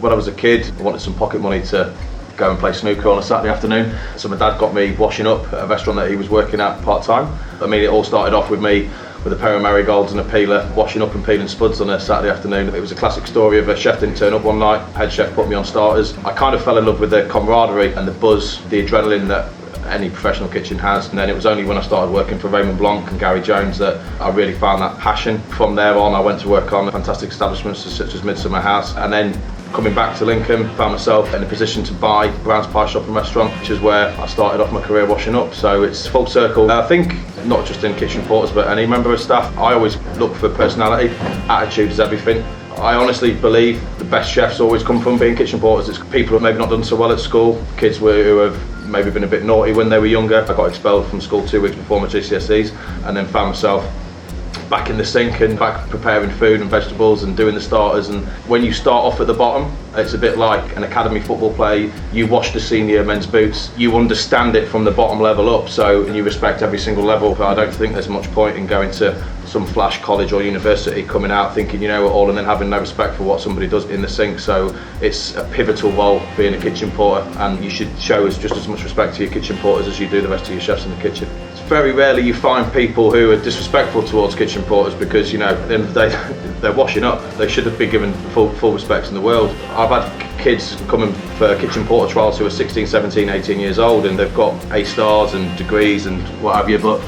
When I was a kid, I wanted some pocket money to go and play snooker on a Saturday afternoon. So my dad got me washing up at a restaurant that he was working at part-time. I mean, it all started off with me with a pair of Marigolds and a peeler, washing up and peeling spuds on a Saturday afternoon. It was a classic story of a chef didn't turn up one night, head chef put me on starters. I kind of fell in love with the camaraderie and the buzz, the adrenaline that any professional kitchen has. And then it was only when I started working for Raymond Blanc and Gary Jones that I really found that passion. From there on, I went to work on fantastic establishments such as Midsummer House, and then coming back to Lincoln, found myself in a position to buy Brown's Pie Shop and Restaurant, which is where I started off my career washing up. So it's full circle. I think not just in kitchen porters, but any member of staff, I always look for personality. Attitude is everything. I honestly believe the best chefs always come from being kitchen porters. It's people who have maybe not done so well at school, kids who have maybe been a bit naughty when they were younger. I got expelled from school 2 weeks before my GCSEs, and then found myself back in the sink and back preparing food and vegetables and doing the starters. And when you start off at the bottom, it's a bit like an academy football player. You wash the senior men's boots, you understand it from the bottom level up, so and you respect every single level. But I don't think there's much point in going to some flash college or university, coming out thinking you know it all and then having no respect for what somebody does in the sink. So it's a pivotal role being a kitchen porter, and you should show just as much respect to your kitchen porters as you do the rest of your chefs in the kitchen. It's very rarely you find people who are disrespectful towards kitchen porters, because you know at the end of the day they're washing up. They should have been given full respect in the world. I've had kids coming for kitchen porter trials who are 16, 17, 18 years old, and they've got A stars and degrees and what have you, but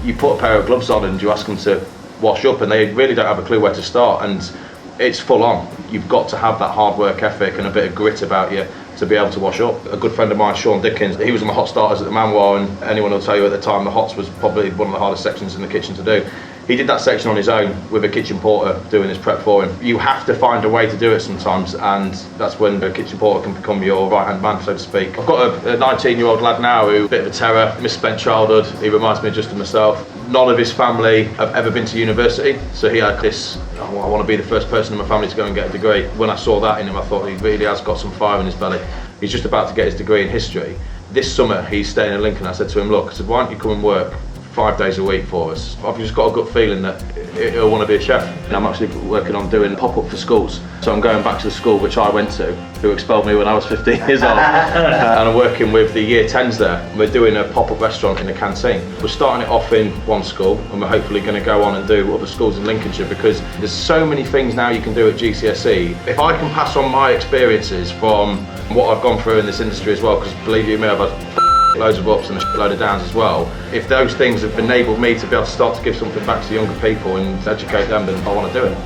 you put a pair of gloves on and you ask them to wash up and they really don't have a clue where to start, and it's full on. You've got to have that hard work ethic and a bit of grit about you to be able to wash up. A good friend of mine, Sean Dickens, he was on my hot starters at the Manoir, and anyone will tell you at the time the hots was probably one of the hardest sections in the kitchen to do. He did that section on his own with a kitchen porter doing his prep for him. You have to find a way to do it sometimes, and that's when a kitchen porter can become your right-hand man, so to speak. I've got a 19-year-old lad now who's a bit of a terror, misspent childhood. He reminds me of just of myself. None of his family have ever been to university, so he had this, I want to be the first person in my family to go and get a degree. When I saw that in him, I thought he really has got some fire in his belly. He's just about to get his degree in history. This summer, he's staying in Lincoln. I said to him, look, I said, why don't you come and work 5 days a week for us? I've just got a gut feeling that he'll want to be a chef. And I'm actually working on doing pop-up for schools. So I'm going back to the school which I went to, who expelled me when I was 15 years old. And I'm working with the year 10s there. We're doing a pop-up restaurant in a canteen. We're starting it off in one school, and we're hopefully going to go on and do other schools in Lincolnshire, because there's so many things now you can do at GCSE. If I can pass on my experiences from what I've gone through in this industry as well, because believe you me, I've had loads of ups and a load of downs as well. If those things have enabled me to be able to start to give something back to younger people and educate them, then I want to do it.